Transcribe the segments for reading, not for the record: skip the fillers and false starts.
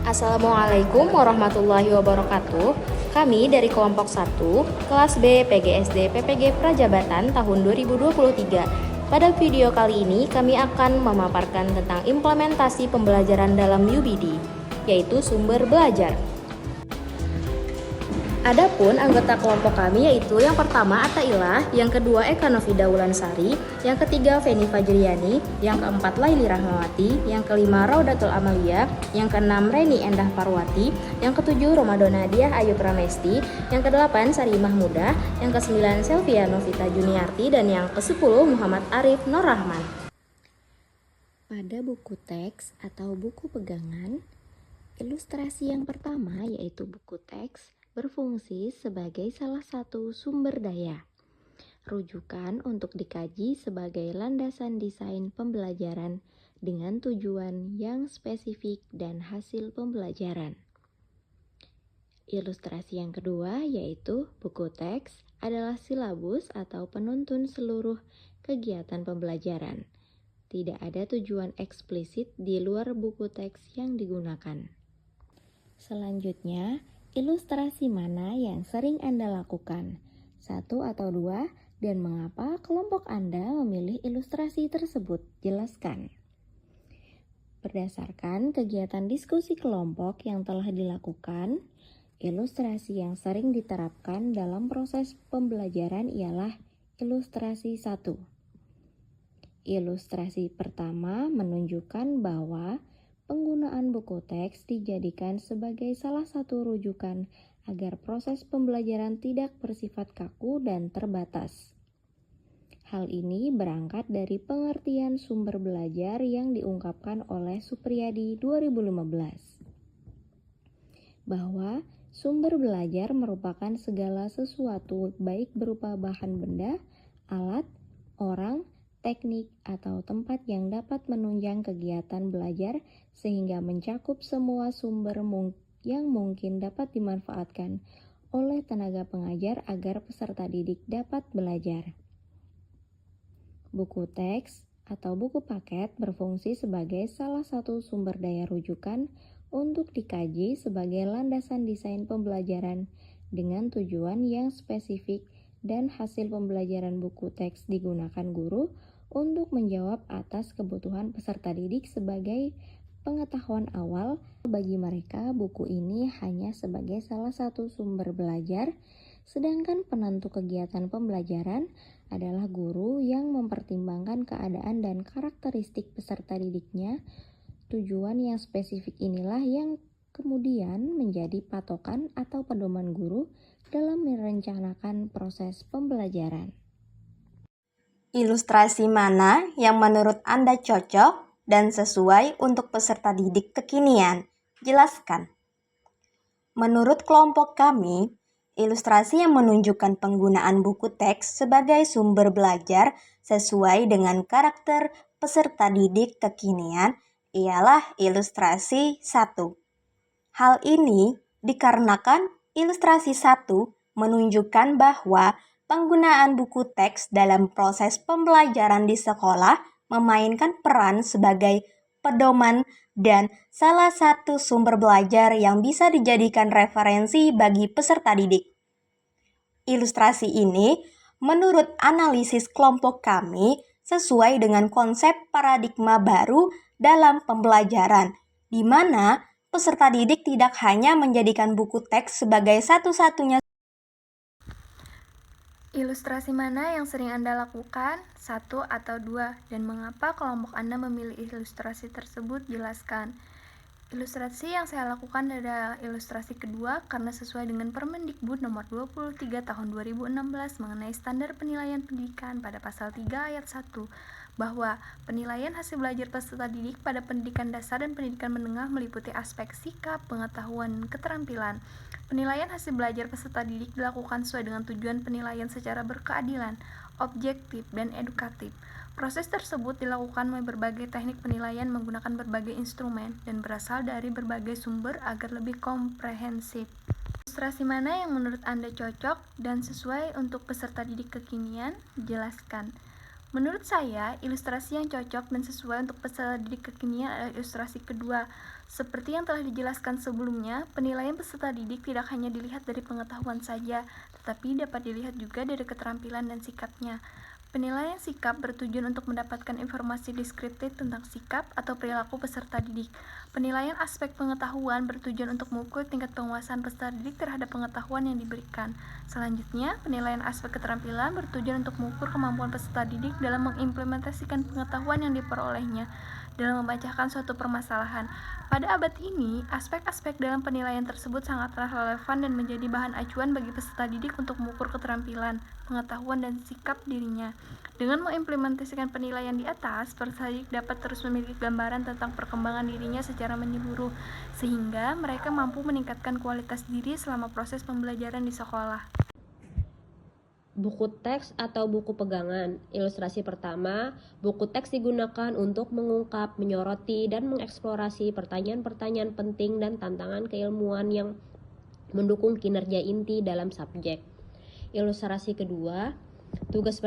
Assalamualaikum warahmatullahi wabarakatuh. Kami dari kelompok 1, kelas B PGSD PPG Prajabatan tahun 2023. Pada video kali ini kami akan memaparkan tentang implementasi pembelajaran dalam UBD, yaitu sumber belajar. Adapun anggota kelompok kami yaitu yang pertama Atailah, yang kedua Eka Novida Wulansari, yang ketiga Feni Fajriani, yang keempat Laili Rahmawati, yang kelima Raudatul Amalia, yang keenam Reni Endah Parwati, yang ketujuh Romadona Diah Ayu Pramesti, yang kedelapan Sari Mahmudah, yang kesembilan Selvia Novita Juniarti, dan yang kesepuluh Muhammad Arif Nur Rahman. Pada buku teks atau buku pegangan, ilustrasi yang pertama yaitu buku teks berfungsi sebagai salah satu sumber daya rujukan untuk dikaji sebagai landasan desain pembelajaran dengan tujuan yang spesifik dan hasil pembelajaran. Ilustrasi yang kedua yaitu buku teks adalah silabus atau penuntun seluruh kegiatan pembelajaran. Tidak ada tujuan eksplisit di luar buku teks yang digunakan. Selanjutnya, ilustrasi mana yang sering Anda lakukan? 1 atau 2, dan mengapa kelompok Anda memilih ilustrasi tersebut? Jelaskan. Berdasarkan kegiatan diskusi kelompok yang telah dilakukan, ilustrasi yang sering diterapkan dalam proses pembelajaran ialah ilustrasi 1. Ilustrasi pertama menunjukkan bahwa penggunaan buku teks dijadikan sebagai salah satu rujukan agar proses pembelajaran tidak bersifat kaku dan terbatas. Hal ini berangkat dari pengertian sumber belajar yang diungkapkan oleh Supriyadi 2015. Bahwa sumber belajar merupakan segala sesuatu baik berupa bahan benda, alat, orang, teknik, atau tempat yang dapat menunjang kegiatan belajar sehingga mencakup semua sumber yang mungkin dapat dimanfaatkan oleh tenaga pengajar agar peserta didik dapat belajar. Buku teks atau buku paket berfungsi sebagai salah satu sumber daya rujukan untuk dikaji sebagai landasan desain pembelajaran dengan tujuan yang spesifik dan hasil pembelajaran buku teks digunakan guru untuk menjawab atas kebutuhan peserta didik sebagai pengetahuan awal. Bagi mereka, buku ini hanya sebagai salah satu sumber belajar, sedangkan penentu kegiatan pembelajaran adalah guru yang mempertimbangkan keadaan dan karakteristik peserta didiknya. Tujuan yang spesifik inilah yang kemudian menjadi patokan atau pedoman guru dalam merencanakan proses pembelajaran. Ilustrasi mana yang menurut Anda cocok dan sesuai untuk peserta didik kekinian? Jelaskan. Menurut kelompok kami, ilustrasi yang menunjukkan penggunaan buku teks sebagai sumber belajar sesuai dengan karakter peserta didik kekinian ialah ilustrasi 1. Hal ini dikarenakan ilustrasi 1 menunjukkan bahwa penggunaan buku teks dalam proses pembelajaran di sekolah memainkan peran sebagai pedoman dan salah satu sumber belajar yang bisa dijadikan referensi bagi peserta didik. Ilustrasi ini, menurut analisis kelompok kami, sesuai dengan konsep paradigma baru dalam pembelajaran, di mana peserta didik tidak hanya menjadikan buku teks sebagai satu-satunya. Ilustrasi mana yang sering Anda lakukan? 1 atau 2, dan mengapa kelompok Anda memilih ilustrasi tersebut? Jelaskan. Ilustrasi yang saya lakukan adalah ilustrasi kedua karena sesuai dengan Permendikbud nomor 23 tahun 2016 mengenai standar penilaian pendidikan pada pasal 3 ayat 1 bahwa penilaian hasil belajar peserta didik pada pendidikan dasar dan pendidikan menengah meliputi aspek sikap, pengetahuan, keterampilan. Penilaian hasil belajar peserta didik dilakukan sesuai dengan tujuan penilaian secara berkeadilan, objektif, dan edukatif. Proses tersebut dilakukan melalui berbagai teknik penilaian menggunakan berbagai instrumen dan berasal dari berbagai sumber agar lebih komprehensif. Ilustrasi mana yang menurut Anda cocok dan sesuai untuk peserta didik kekinian? Jelaskan. Menurut saya, ilustrasi yang cocok dan sesuai untuk peserta didik kekinian adalah ilustrasi kedua. Seperti yang telah dijelaskan sebelumnya, penilaian peserta didik tidak hanya dilihat dari pengetahuan saja, tetapi dapat dilihat juga dari keterampilan dan sikapnya. Penilaian sikap bertujuan untuk mendapatkan informasi deskriptif tentang sikap atau perilaku peserta didik. Penilaian aspek pengetahuan bertujuan untuk mengukur tingkat penguasaan peserta didik terhadap pengetahuan yang diberikan. Selanjutnya, penilaian aspek keterampilan bertujuan untuk mengukur kemampuan peserta didik dalam mengimplementasikan pengetahuan yang diperolehnya dalam membacakan suatu permasalahan. Pada abad ini, aspek-aspek dalam penilaian tersebut sangatlah relevan dan menjadi bahan acuan bagi peserta didik untuk mengukur keterampilan, pengetahuan, dan sikap dirinya. Dengan mengimplementasikan penilaian di atas, peserta didik dapat terus memiliki gambaran tentang perkembangan dirinya secara menyeluruh, sehingga mereka mampu meningkatkan kualitas diri selama proses pembelajaran di sekolah. Buku teks atau buku pegangan. Ilustrasi pertama, buku teks digunakan untuk mengungkap, menyoroti, dan mengeksplorasi pertanyaan-pertanyaan penting dan tantangan keilmuan yang mendukung kinerja inti dalam subjek. Ilustrasi kedua, tugas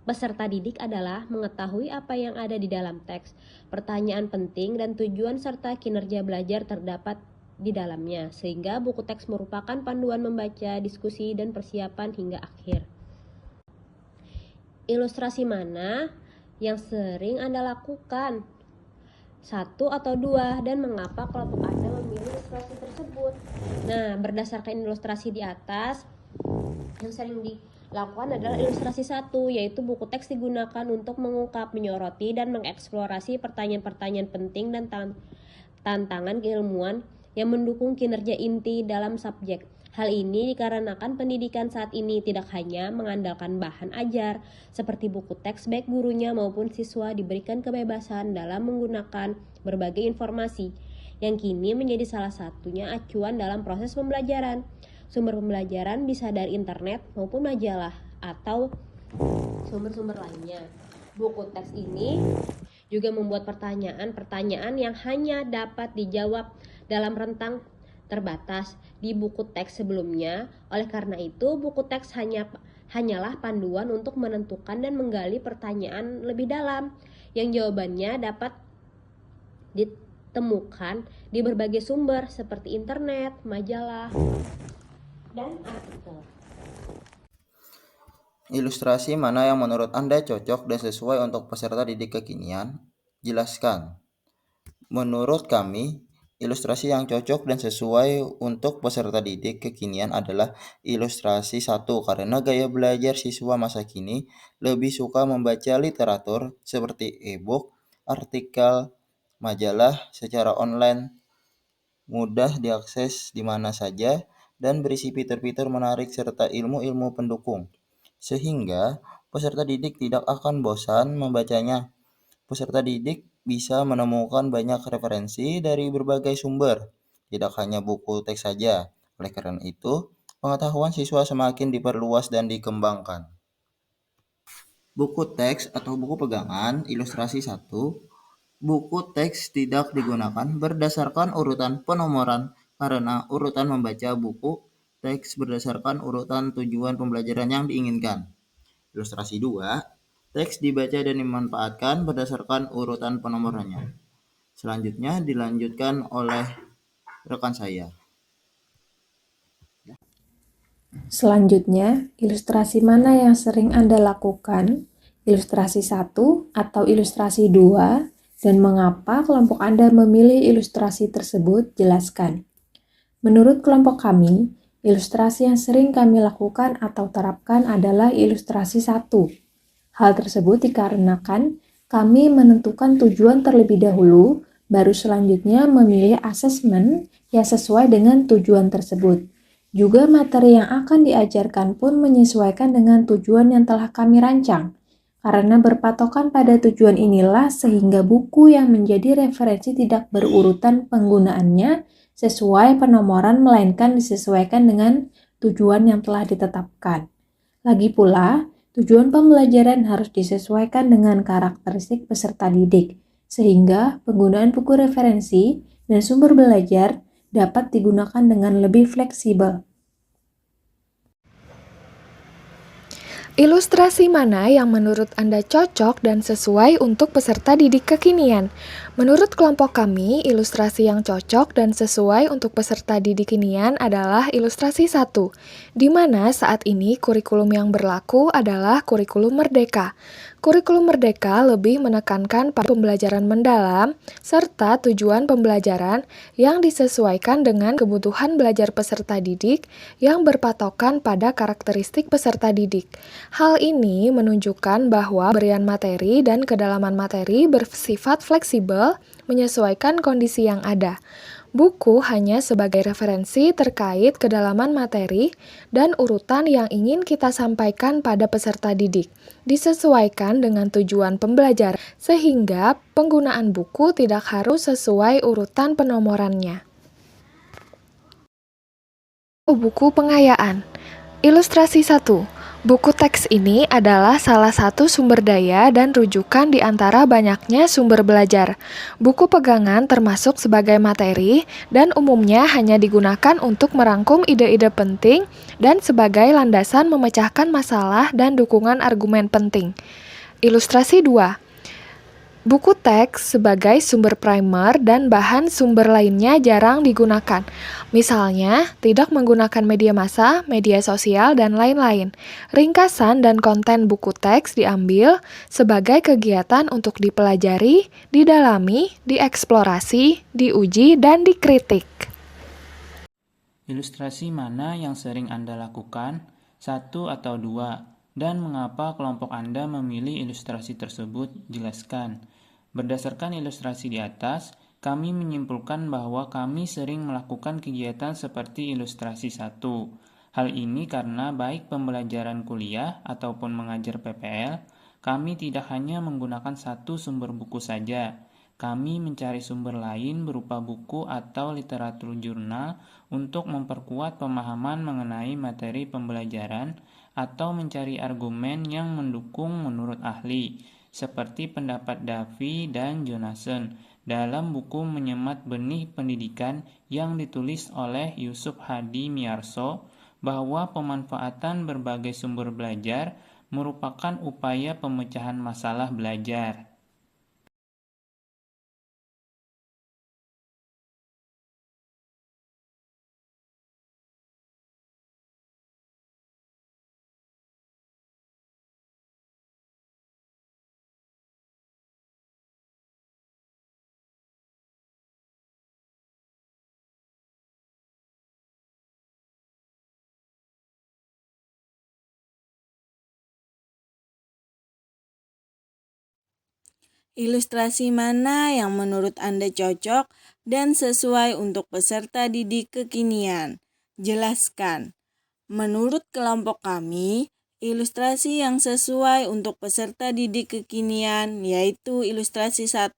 peserta didik adalah mengetahui apa yang ada di dalam teks, pertanyaan penting dan tujuan serta kinerja belajar terdapat di dalamnya, sehingga buku teks merupakan panduan membaca, diskusi, dan persiapan hingga akhir. Ilustrasi mana yang sering Anda lakukan? 1 atau 2, dan mengapa kelompok Anda memilih ilustrasi tersebut? Nah, berdasarkan ilustrasi di atas, yang sering dilakukan adalah ilustrasi 1, yaitu buku teks digunakan untuk mengungkap, menyoroti, dan mengeksplorasi pertanyaan-pertanyaan penting dan tantangan keilmuan yang mendukung kinerja inti dalam subjek. Hal ini dikarenakan pendidikan saat ini tidak hanya mengandalkan bahan ajar seperti buku teks, baik gurunya maupun siswa diberikan kebebasan dalam menggunakan berbagai informasi yang kini menjadi salah satunya acuan dalam proses pembelajaran. Sumber pembelajaran bisa dari internet maupun majalah atau sumber-sumber lainnya. Buku teks ini juga membuat pertanyaan-pertanyaan yang hanya dapat dijawab dalam rentang terbatas di buku teks sebelumnya. Oleh karena itu, buku teks hanyalah panduan untuk menentukan dan menggali pertanyaan lebih dalam yang jawabannya dapat ditemukan di berbagai sumber seperti internet, majalah, dan artikel. Ilustrasi mana yang menurut Anda cocok dan sesuai untuk peserta didik kekinian? Jelaskan. Menurut kami, ilustrasi yang cocok dan sesuai untuk peserta didik kekinian adalah ilustrasi 1, karena gaya belajar siswa masa kini lebih suka membaca literatur seperti e-book, artikel, majalah secara online, mudah diakses di mana saja, dan berisi fitur-fitur menarik serta ilmu-ilmu pendukung, sehingga peserta didik tidak akan bosan membacanya. Peserta didik bisa menemukan banyak referensi dari berbagai sumber, tidak hanya buku teks saja. Oleh karena itu, pengetahuan siswa semakin diperluas dan dikembangkan. Buku teks atau buku pegangan, ilustrasi 1. Buku teks tidak digunakan berdasarkan urutan penomoran karena urutan membaca buku teks berdasarkan urutan tujuan pembelajaran yang diinginkan. Ilustrasi 2. Teks dibaca dan dimanfaatkan berdasarkan urutan penomorannya. Selanjutnya dilanjutkan oleh rekan saya. Selanjutnya, ilustrasi mana yang sering Anda lakukan? Ilustrasi 1 atau ilustrasi 2, dan mengapa kelompok Anda memilih ilustrasi tersebut? Jelaskan. Menurut kelompok kami, ilustrasi yang sering kami lakukan atau terapkan adalah ilustrasi 1. Hal tersebut dikarenakan kami menentukan tujuan terlebih dahulu, baru selanjutnya memilih asesmen yang sesuai dengan tujuan tersebut. Juga materi yang akan diajarkan pun menyesuaikan dengan tujuan yang telah kami rancang. Karena berpatokan pada tujuan inilah sehingga buku yang menjadi referensi tidak berurutan penggunaannya sesuai penomoran melainkan disesuaikan dengan tujuan yang telah ditetapkan. Lagi pula, tujuan pembelajaran harus disesuaikan dengan karakteristik peserta didik, sehingga penggunaan buku referensi dan sumber belajar dapat digunakan dengan lebih fleksibel. Ilustrasi mana yang menurut Anda cocok dan sesuai untuk peserta didik kekinian? Menurut kelompok kami, ilustrasi yang cocok dan sesuai untuk peserta didik kekinian adalah ilustrasi 1, di mana saat ini kurikulum yang berlaku adalah kurikulum merdeka. Kurikulum merdeka lebih menekankan pada pembelajaran mendalam serta tujuan pembelajaran yang disesuaikan dengan kebutuhan belajar peserta didik yang berpatokan pada karakteristik peserta didik. Hal ini menunjukkan bahwa pemberian materi dan kedalaman materi bersifat fleksibel menyesuaikan kondisi yang ada. Buku hanya sebagai referensi terkait kedalaman materi dan urutan yang ingin kita sampaikan pada peserta didik, disesuaikan dengan tujuan pembelajaran, sehingga penggunaan buku tidak harus sesuai urutan penomorannya. Buku pengayaan. Ilustrasi 1. Buku teks ini adalah salah satu sumber daya dan rujukan di antara banyaknya sumber belajar. Buku pegangan termasuk sebagai materi dan umumnya hanya digunakan untuk merangkum ide-ide penting dan sebagai landasan memecahkan masalah dan dukungan argumen penting. Ilustrasi 2. Buku teks sebagai sumber primer dan bahan sumber lainnya jarang digunakan. Misalnya, tidak menggunakan media massa, media sosial, dan lain-lain. Ringkasan dan konten buku teks diambil sebagai kegiatan untuk dipelajari, didalami, dieksplorasi, diuji, dan dikritik. Ilustrasi mana yang sering Anda lakukan? 1 atau 2? Dan mengapa kelompok Anda memilih ilustrasi tersebut? Jelaskan. Berdasarkan ilustrasi di atas, kami menyimpulkan bahwa kami sering melakukan kegiatan seperti ilustrasi 1. Hal ini karena baik pembelajaran kuliah ataupun mengajar PPL, kami tidak hanya menggunakan satu sumber buku saja. Kami mencari sumber lain berupa buku atau literatur jurnal untuk memperkuat pemahaman mengenai materi pembelajaran atau mencari argumen yang mendukung menurut ahli, seperti pendapat Davy dan Jonasson dalam buku Menyemat Benih Pendidikan yang ditulis oleh Yusuf Hadi Miarso, bahwa pemanfaatan berbagai sumber belajar merupakan upaya pemecahan masalah belajar. Ilustrasi mana yang menurut Anda cocok dan sesuai untuk peserta didik kekinian? Jelaskan. Menurut kelompok kami, ilustrasi yang sesuai untuk peserta didik kekinian yaitu ilustrasi 1.